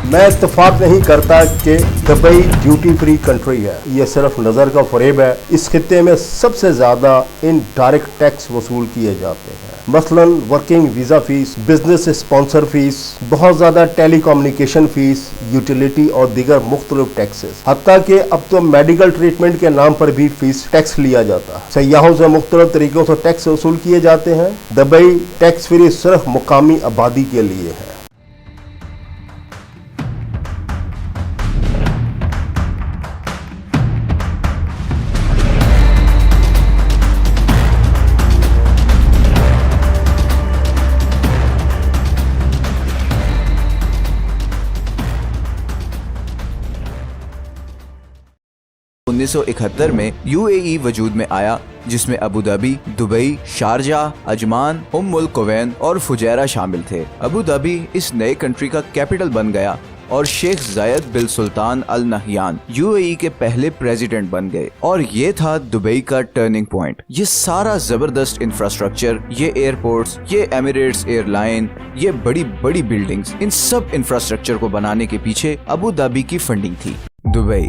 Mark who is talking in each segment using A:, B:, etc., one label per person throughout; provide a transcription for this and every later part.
A: मैं इत्तेफाक नहीं करता कि दुबई ड्यूटी फ्री कंट्री है। ये सिर्फ नज़र का फरेब है। इस खित्ते में सबसे ज़्यादा इनडायरेक्ट टैक्स वसूल किए जाते हैं, मसलन working visa fees, business sponsor fees, बहुत ज़्यादा टेलीकम्युनिकेशन फीस, यूटिलिटी और दीगर मुख्तलिफ टैक्सेस। हत्ता कि अब तो मेडिकल ट्रीटमेंट के नाम पर भी फीस टैक्स लिया जाता है। सयाहों से मुख्तलिफ तरीक़ों से टैक्स वसूल किए जाते हैं। दुबई टैक्स फ्री सिर्फ मुकामी आबादी के लिए है।
B: उन्नीस 1971 में यूएई वजूद में आया, जिसमें Abu Dhabi, Dubai, Sharjah, Ajman, Umm al Quwain और फुजैरा शामिल थे। अबू धाबी इस नए कंट्री का कैपिटल बन गया और शेख जायद बिन सुल्तान अल नहयान यूएई के पहले प्रेसिडेंट बन गए और ये था दुबई का टर्निंग पॉइंट। ये सारा जबरदस्त इंफ्रास्ट्रक्चर, ये एयरपोर्ट्स, ये एमिरेट्स एयरलाइन, ये बड़ी बड़ी बिल्डिंग्स, इन सब इंफ्रास्ट्रक्चर को बनाने के पीछे अबू धाबी की फंडिंग थी। दुबई,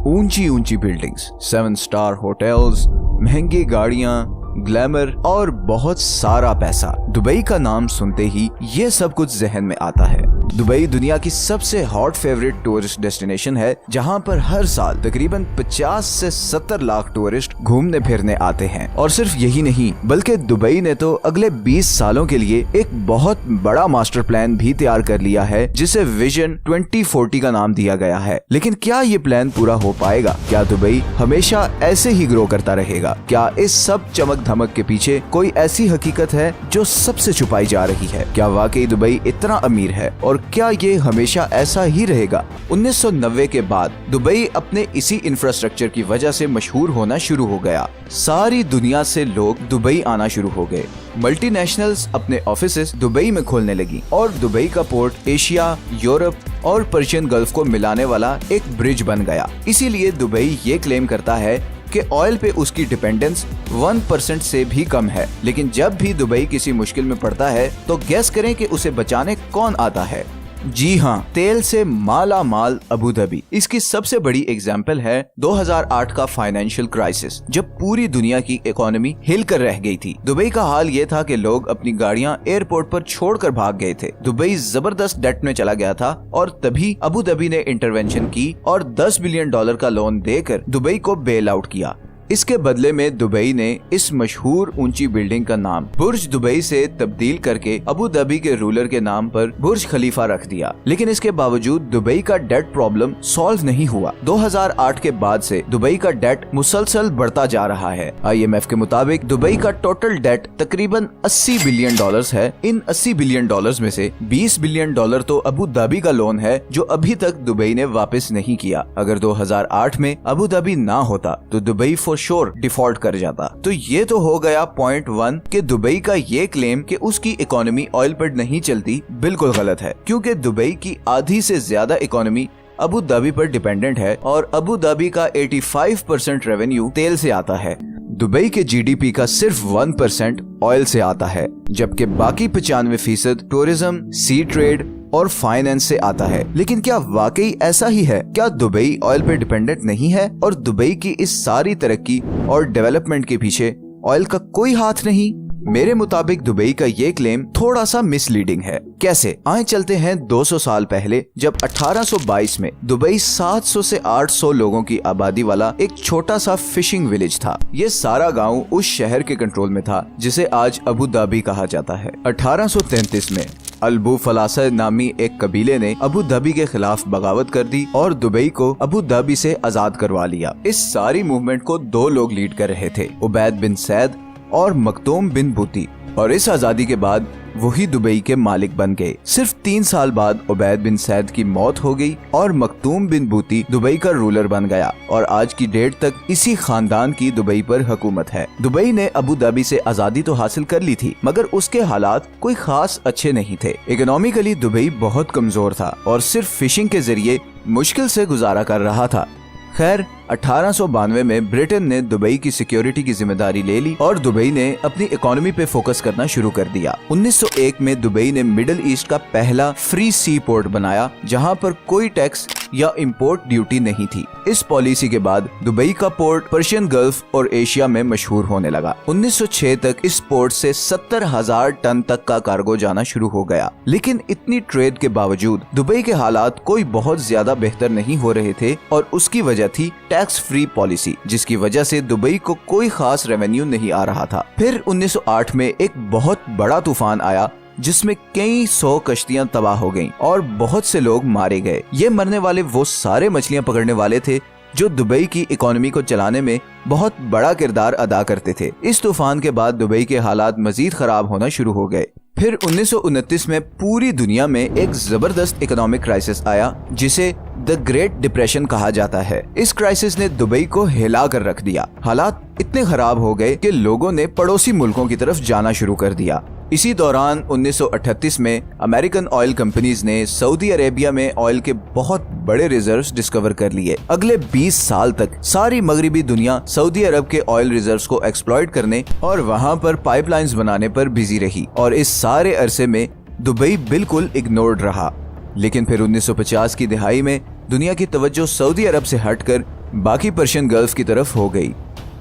B: ऊंची ऊंची बिल्डिंग्स, 7 स्टार होटल्स, महंगी गाड़ियां, ग्लैमर और बहुत सारा पैसा। दुबई का नाम सुनते ही ये सब कुछ जहन में आता है। दुबई दुनिया की सबसे हॉट फेवरेट टूरिस्ट डेस्टिनेशन है, जहां पर हर साल तकरीबन 50 से 70 लाख टूरिस्ट घूमने फिरने आते हैं। और सिर्फ यही नहीं, बल्कि दुबई ने तो अगले 20 सालों के लिए एक बहुत बड़ा मास्टर प्लान भी तैयार कर लिया है, जिसे विजन 2040 का नाम दिया गया है। लेकिन क्या ये प्लान पूरा हो पाएगा? क्या दुबई हमेशा ऐसे ही ग्रो करता रहेगा? क्या इस सब चमक धमक के पीछे कोई ऐसी हकीकत है जो सबसे छुपाई जा रही है? क्या वाकई दुबई इतना अमीर है और क्या ये हमेशा ऐसा ही रहेगा? 1990 के बाद दुबई अपने इसी इंफ्रास्ट्रक्चर की वजह से मशहूर होना शुरू हो गया। सारी दुनिया से लोग दुबई आना शुरू हो गए। मल्टीनेशनल्स अपने ऑफिसेस दुबई में खोलने लगी और दुबई का पोर्ट एशिया, यूरोप और पर्शियन गल्फ को मिलाने वाला एक ब्रिज बन गया। इसीलिए दुबई ये क्लेम करता है कि ऑयल पे उसकी डिपेंडेंस 1% से भी कम है। लेकिन जब भी दुबई किसी मुश्किल में पड़ता है तो गैस करें कि उसे बचाने कौन आता है? जी हाँ, तेल से माला माल अबू धाबी। इसकी सबसे बड़ी एग्जाम्पल है 2008 का फाइनेंशियल क्राइसिस, जब पूरी दुनिया की इकोनॉमी हिलकर रह गई थी। दुबई का हाल ये था कि लोग अपनी गाड़ियां एयरपोर्ट पर छोड़कर भाग गए थे। दुबई जबरदस्त डेट में चला गया था और तभी अबू धाबी ने इंटरवेंशन की और $10 बिलियन का लोन देकर दुबई को बेल आउट किया। इसके बदले में दुबई ने इस मशहूर ऊंची बिल्डिंग का नाम बुर्ज दुबई से तब्दील करके अबू धाबी के रूलर के नाम पर बुर्ज खलीफा रख दिया। लेकिन इसके बावजूद दुबई का डेट प्रॉब्लम सॉल्व नहीं हुआ। 2008 के बाद से दुबई का डेट मुसलसल बढ़ता जा रहा है। IMF के मुताबिक दुबई का टोटल डेट तकरीबन $80 बिलियन है। इन $80 बिलियन में से $20 बिलियन तो अबू धाबी का लोन है, जो अभी तक दुबई ने वापस नहीं किया। अगर 2008 में अबू धाबी ना होता तो दुबई श्योर डिफॉल्ट कर जाता। तो ये तो हो गया पॉइंट 1 कि दुबई का ये क्लेम कि उसकी इकोनॉमी ऑयल पर नहीं चलती बिल्कुल गलत है, क्योंकि दुबई की आधी से ज्यादा इकोनॉमी अबू धाबी पर डिपेंडेंट है और अबू धाबी का 85% रेवेन्यू तेल से आता है। दुबई के GDP का सिर्फ 1% ऑयल से आता है, जबकि बाकी 95% टूरिज्म, सी ट्रेड और फाइनेंस से आता है। लेकिन क्या वाकई ऐसा ही है? क्या दुबई ऑयल पे डिपेंडेंट नहीं है और दुबई की इस सारी तरक्की और डेवलपमेंट के पीछे ऑयल का कोई हाथ नहीं? मेरे मुताबिक दुबई का ये क्लेम थोड़ा सा मिसलीडिंग है। कैसे? आए चलते हैं 200 साल पहले, जब 1822 में दुबई 700 से 800 लोगों की आबादी वाला एक छोटा सा फिशिंग विलेज था। ये सारा गांव उस शहर के कंट्रोल में था जिसे आज अबू धाबी कहा जाता है। 1833 में अलबू फलासा नामी एक कबीले ने अबू धाबी के खिलाफ बगावत कर दी और दुबई को अबू धाबी से आजाद करवा लिया। इस सारी मूवमेंट को 2 लोग लीड कर रहे थे, उबैद बिन सैद और मखदूम बिन बूती, और इस आजादी के बाद वही दुबई के मालिक बन गए। सिर्फ 3 साल बाद उबैद बिन सैद की मौत हो गई और मखदूम बिन बूती दुबई का रूलर बन गया और आज की डेट तक इसी खानदान की दुबई पर हुकूमत है। दुबई ने अबू धाबी से आजादी तो हासिल कर ली थी, मगर उसके हालात कोई खास अच्छे नहीं थे। इकोनॉमिकली दुबई बहुत कमजोर था और सिर्फ फिशिंग के जरिए मुश्किल से गुजारा कर रहा था। खैर 1892 में ब्रिटेन ने दुबई की सिक्योरिटी की जिम्मेदारी ले ली और दुबई ने अपनी इकोनॉमी पे फोकस करना शुरू कर दिया। 1901 में दुबई ने मिडिल ईस्ट का पहला फ्री सी पोर्ट बनाया जहां पर कोई टैक्स या इंपोर्ट ड्यूटी नहीं थी। इस पॉलिसी के बाद दुबई का पोर्ट पर्शियन गल्फ और एशिया में मशहूर होने लगा। 1906 तक इस पोर्ट से 70,000 टन तक का कार्गो जाना शुरू हो गया। लेकिन इतनी ट्रेड के बावजूद दुबई के हालात कोई बहुत ज्यादा बेहतर नहीं हो रहे थे और उसकी वजह थी टैक्स फ्री पॉलिसी, जिसकी वजह से दुबई को कोई खास रेवेन्यू नहीं आ रहा था। फिर 1908 में एक बहुत बड़ा तूफान आया जिसमें कई 100 कश्तियां तबाह हो गईं और बहुत से लोग मारे गए। ये मरने वाले वो सारे मछलियां पकड़ने वाले थे जो दुबई की इकोनॉमी को चलाने में बहुत बड़ा किरदार अदा करते थे। इस तूफान के बाद दुबई के हालात मजीद खराब होना शुरू हो गए। फिर 1929 में पूरी दुनिया में एक जबरदस्त इकोनॉमिक क्राइसिस आया जिसे द ग्रेट डिप्रेशन कहा जाता है। इस क्राइसिस ने दुबई को हिला कर रख दिया। हालात इतने खराब हो गए कि लोगों ने पड़ोसी मुल्कों की तरफ जाना शुरू कर दिया। इसी दौरान 1938 में अमेरिकन ऑयल कंपनीज ने सऊदी अरेबिया में ऑयल के बहुत बड़े रिजर्व्स डिस्कवर कर लिए। अगले 20 साल तक सारी मगरिबी दुनिया सऊदी अरब के ऑयल रिजर्व्स को एक्सप्लॉइट करने और वहां पर पाइपलाइंस बनाने पर बिजी रही और इस सारे अरसे में दुबई बिल्कुल इग्नोर्ड रहा। लेकिन फिर 1950 की दिहाई में दुनिया की तवज्जो सऊदी अरब से हटकर बाकी पर्शियन गल्फ की तरफ हो गई।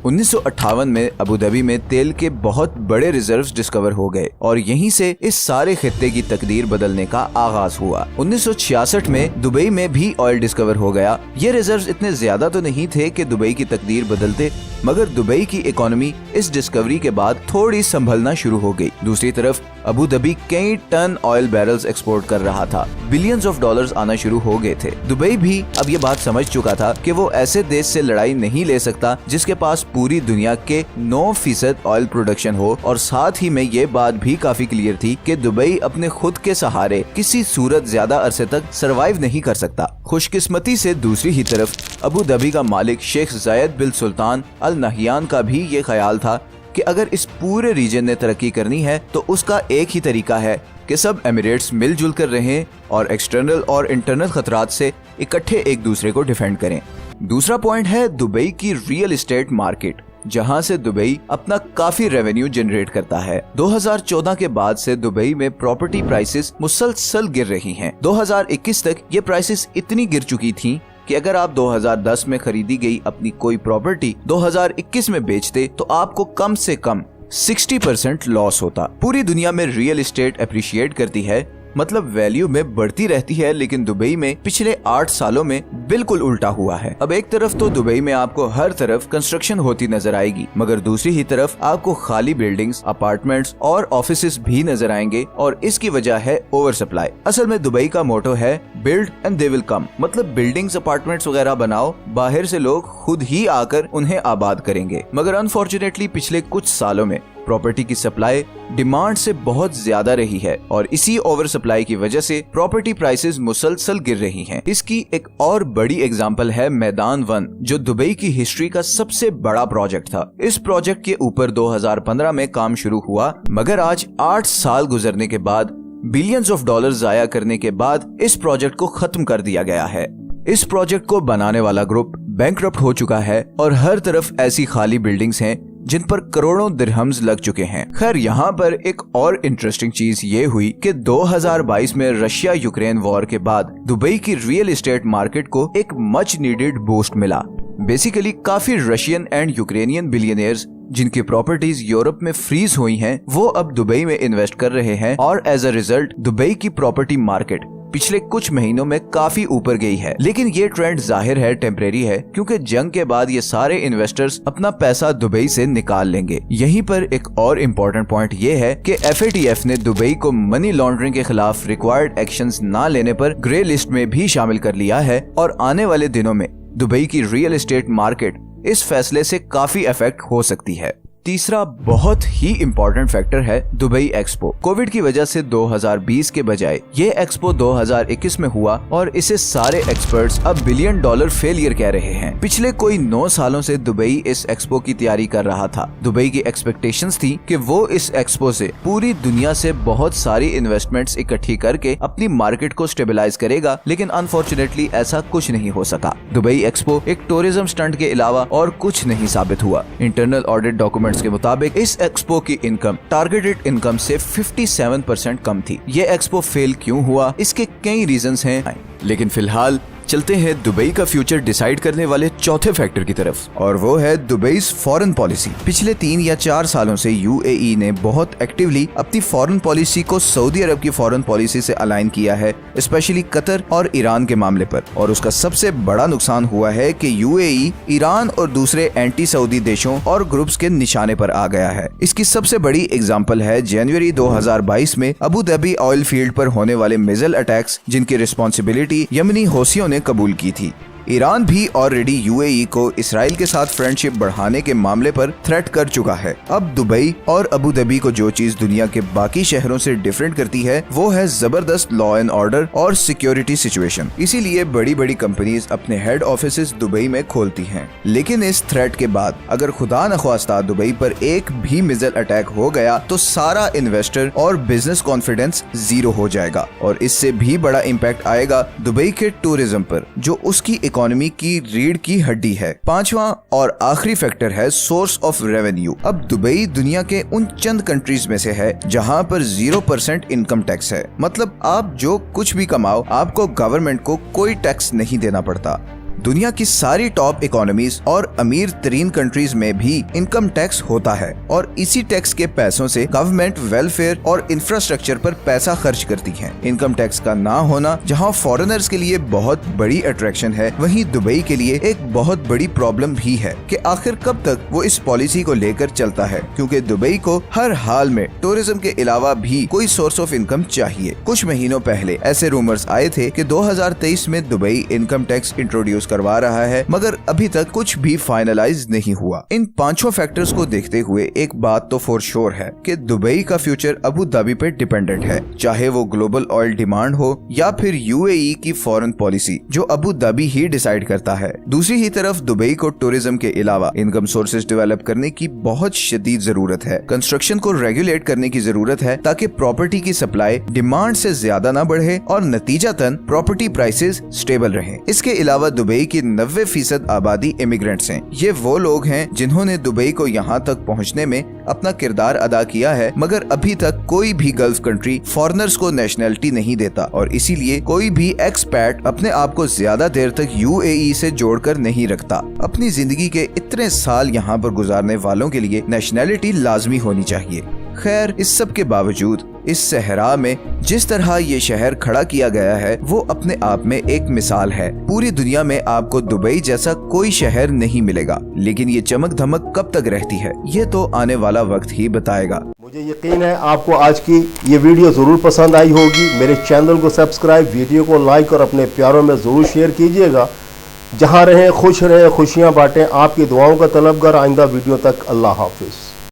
B: 1958 में अबू धाबी में तेल के बहुत बड़े रिजर्व्स डिस्कवर हो गए और यहीं से इस सारे खित्ते की तकदीर बदलने का आगाज हुआ। 1966 में दुबई में भी ऑयल डिस्कवर हो गया। ये रिजर्व्स इतने ज्यादा तो नहीं थे कि दुबई की तकदीर बदलते, मगर दुबई की इकोनॉमी इस डिस्कवरी के बाद थोड़ी संभलना शुरू हो गई। दूसरी तरफ अबू धाबी कई टन ऑयल बैरल्स एक्सपोर्ट कर रहा था। बिलियंस ऑफ डॉलर्स आना शुरू हो गए थे। दुबई भी अब ये बात समझ चुका था कि वो ऐसे देश से लड़ाई नहीं ले सकता जिसके पास पूरी दुनिया के 9% ऑयल प्रोडक्शन हो, और साथ ही में ये बात भी काफी क्लियर थी कि दुबई अपने खुद के सहारे किसी सूरत ज्यादा अरसे तक सरवाइव नहीं कर सकता। खुशकिस्मती से दूसरी ही तरफ अबू धाबी का मालिक शेख जायद बिन सुल्तान अल नहयान का भी ये ख्याल था कि अगर इस पूरे रीजन ने तरक्की करनी है तो उसका एक ही तरीका है कि सब एमिरेट्स मिलजुल कर रहें और एक्सटर्नल और इंटरनल खतरात से इकट्ठे एक दूसरे को डिफेंड करें। दूसरा पॉइंट है दुबई की रियल एस्टेट मार्केट, जहां से दुबई अपना काफी रेवेन्यू जनरेट करता है। 2014 के बाद से दुबई में प्रॉपर्टी प्राइसेस मुसलसल गिर रही हैं। 2021 तक ये प्राइसेस इतनी गिर चुकी थी कि अगर आप 2010 में खरीदी गई अपनी कोई प्रॉपर्टी 2021 में बेचते तो आपको कम से कम 60% लॉस होता। पूरी दुनिया में रियल एस्टेट अप्रिशिएट करती है, मतलब वैल्यू में बढ़ती रहती है, लेकिन दुबई में पिछले 8 सालों में बिल्कुल उल्टा हुआ है। अब एक तरफ तो दुबई में आपको हर तरफ कंस्ट्रक्शन होती नजर आएगी, मगर दूसरी ही तरफ आपको खाली बिल्डिंग्स, अपार्टमेंट्स और ऑफिसेस भी नजर आएंगे और इसकी वजह है ओवर सप्लाई। असल में दुबई का मोटो है build and they will come, मतलब बिल्डिंग्स, अपार्टमेंट्स वगैरह बनाओ, बाहर से लोग खुद ही आकर उन्हें आबाद करेंगे। मगर अनफॉर्चुनेटली पिछले कुछ सालों में प्रॉपर्टी की सप्लाई डिमांड से बहुत ज्यादा रही है और इसी ओवर सप्लाई की वजह से प्रॉपर्टी प्राइसेस मुसलसल गिर रही हैं। इसकी एक और बड़ी एग्जांपल है मैदान 1, जो दुबई की हिस्ट्री का सबसे बड़ा प्रोजेक्ट था। इस प्रोजेक्ट के ऊपर 2015 में काम शुरू हुआ, मगर आज 8 साल गुजरने के बाद बिलियंस ऑफ डॉलर जाया करने के बाद इस प्रोजेक्ट को खत्म कर दिया गया है। इस प्रोजेक्ट को बनाने वाला ग्रुप बैंकरप्ट हो चुका है और हर तरफ ऐसी खाली बिल्डिंग्स हैं जिन पर करोड़ों दिरहम्स लग चुके हैं। खैर, यहाँ पर एक और इंटरेस्टिंग चीज ये हुई कि 2022 में रशिया यूक्रेन वॉर के बाद दुबई की रियल एस्टेट मार्केट को एक मच नीडेड बूस्ट मिला। बेसिकली काफी रशियन एंड यूक्रेनियन बिलियनियर्स जिनकी प्रॉपर्टीज यूरोप में फ्रीज हुई हैं, वो अब दुबई में इन्वेस्ट कर रहे हैं और एज अ रिजल्ट दुबई की प्रॉपर्टी मार्केट पिछले कुछ महीनों में काफी ऊपर गई है। लेकिन ये ट्रेंड जाहिर है टेम्परेरी है, क्योंकि जंग के बाद ये सारे इन्वेस्टर्स अपना पैसा दुबई से निकाल लेंगे। यहीं पर एक और इम्पोर्टेंट पॉइंट ये है कि FATF ने दुबई को मनी लॉन्ड्रिंग के खिलाफ रिक्वायर्ड एक्शंस ना लेने पर ग्रे लिस्ट में भी शामिल कर लिया है और आने वाले दिनों में दुबई की रियल एस्टेट मार्केट इस फैसले से काफी अफेक्ट हो सकती है। तीसरा बहुत ही इम्पोर्टेंट फैक्टर है दुबई एक्सपो। कोविड की वजह से 2020 के बजाय ये एक्सपो 2021 में हुआ और इसे सारे एक्सपर्ट्स अब $बिलियन फेलियर कह रहे हैं। पिछले कोई 9 सालों से दुबई इस एक्सपो की तैयारी कर रहा था। दुबई की एक्सपेक्टेशंस थी कि वो इस एक्सपो से पूरी दुनिया से बहुत सारी इन्वेस्टमेंट्स इकट्ठी करके अपनी मार्केट को स्टेबलाइज करेगा, लेकिन अनफॉर्चुनेटली ऐसा कुछ नहीं हो सका। दुबई एक्सपो एक टूरिज्म स्टंट के अलावा और कुछ नहीं साबित हुआ। इंटरनल ऑडिट डॉक्यूमेंट्स के मुताबिक इस एक्सपो की इनकम टारगेटेड इनकम से 57% कम थी। ये एक्सपो फेल क्यों हुआ, इसके कई रीजंस हैं, लेकिन फिलहाल चलते हैं दुबई का फ्यूचर डिसाइड करने वाले चौथे फैक्टर की तरफ, और वो है दुबई फॉरेन पॉलिसी। पिछले 3 या 4 सालों से यूएई ने बहुत एक्टिवली अपनी फॉरेन पॉलिसी को सऊदी अरब की फॉरेन पॉलिसी से अलाइन किया है, स्पेशली कतर और ईरान के मामले पर। और उसका सबसे बड़ा नुकसान हुआ है कि यूएई ईरान और दूसरे एंटी सऊदी देशों और ग्रुप्स के निशाने पर आ गया है। इसकी सबसे बड़ी एग्जाम्पल है जनवरी 2022 में अबू धाबी ऑयल फील्ड पर होने वाले मिसाइल अटैक्स, जिनकी रिस्पॉन्सिबिलिटी यमनी हौसियों ने कबूल की थी। ईरान भी ऑलरेडी यूएई को इसराइल के साथ फ्रेंडशिप बढ़ाने के मामले पर थ्रेट कर चुका है। अब दुबई और अबू धाबी को जो चीज दुनिया के बाकी शहरों से डिफरेंट करती है वो है जबरदस्त लॉ एंड ऑर्डर और सिक्योरिटी सिचुएशन। इसीलिए बड़ी बड़ी कंपनीज अपने हेड ऑफिसेज दुबई में खोलती हैं। लेकिन इस थ्रेट के बाद अगर खुदा न ख्वास्ता दुबई पर एक भी मिसाइल अटैक हो गया तो सारा इन्वेस्टर और बिजनेस कॉन्फिडेंस जीरो हो जाएगा, और इससे भी बड़ा इम्पैक्ट आएगा दुबई के टूरिज्म पर, जो उसकी इकोनॉमी की रीढ़ की हड्डी है। पांचवा और आखिरी फैक्टर है सोर्स ऑफ रेवेन्यू। अब दुबई दुनिया के उन चंद कंट्रीज में से है जहां पर 0% इनकम टैक्स है। मतलब आप जो कुछ भी कमाओ आपको गवर्नमेंट को कोई टैक्स नहीं देना पड़ता। दुनिया की सारी टॉप इकोनॉमीज और अमीर तरीन कंट्रीज में भी इनकम टैक्स होता है, और इसी टैक्स के पैसों से गवर्नमेंट वेलफेयर और इंफ्रास्ट्रक्चर पर पैसा खर्च करती है। इनकम टैक्स का ना होना जहां फॉरेनर्स के लिए बहुत बड़ी अट्रैक्शन है, वहीं दुबई के लिए एक बहुत बड़ी प्रॉब्लम भी है कि आखिर कब तक वो इस पॉलिसी को लेकर चलता है, क्योंकि दुबई को हर हाल में टूरिज्म के अलावा भी कोई सोर्स ऑफ इनकम चाहिए। कुछ महीनों पहले ऐसे रूमर्स आए थे कि 2023 में दुबई इनकम टैक्स इंट्रोड्यूस करवा रहा है, मगर अभी तक कुछ भी फाइनलाइज नहीं हुआ। इन पांचों फैक्टर्स को देखते हुए एक बात तो फॉर श्योर है कि दुबई का फ्यूचर अबू धाबी पे डिपेंडेंट है, चाहे वो ग्लोबल ऑयल डिमांड हो या फिर यूएई की फॉरेन पॉलिसी जो अबू धाबी ही डिसाइड करता है। दूसरी ही तरफ दुबई को टूरिज्म के अलावा इनकम सोर्सेज डेवलप करने की बहुत शदीद जरूरत है। कंस्ट्रक्शन को रेगुलेट करने की जरूरत है ताकि प्रॉपर्टी की सप्लाई डिमांड से ज्यादा न बढ़े और नतीजतन प्रॉपर्टी प्राइसेस स्टेबल रहें। इसके अलावा दुबई की 90% आबादी इमिग्रेंट्स हैं। ये वो लोग हैं जिन्होंने दुबई को यहाँ तक पहुँचने में अपना किरदार अदा किया है, मगर अभी तक कोई भी गल्फ कंट्री फॉरेनर्स को नेशनैलिटी नहीं देता, और इसीलिए कोई भी एक्सपैट अपने आप को ज्यादा देर तक यूएई से जोड़कर नहीं रखता। अपनी जिंदगी के इतने साल यहाँ पर गुजारने वालों के लिए नेशनैलिटी लाजमी होनी चाहिए। खैर, इस सब के बावजूद इस सहरा में जिस तरह ये शहर खड़ा किया गया है वो अपने आप में एक मिसाल है। पूरी दुनिया में आपको दुबई जैसा कोई शहर नहीं मिलेगा, लेकिन ये चमक धमक कब तक रहती है ये तो आने वाला वक्त ही बताएगा।
A: मुझे यकीन है आपको आज की ये वीडियो जरूर पसंद आई होगी। मेरे चैनल को सब्सक्राइब, वीडियो को लाइक और अपने प्यारों में जरूर शेयर कीजिएगा। जहाँ रहें खुश रहें, खुशियाँ बांटें। आपकी दुआओं का तलबगार। आइंदा वीडियो तक अल्लाह हाफिज।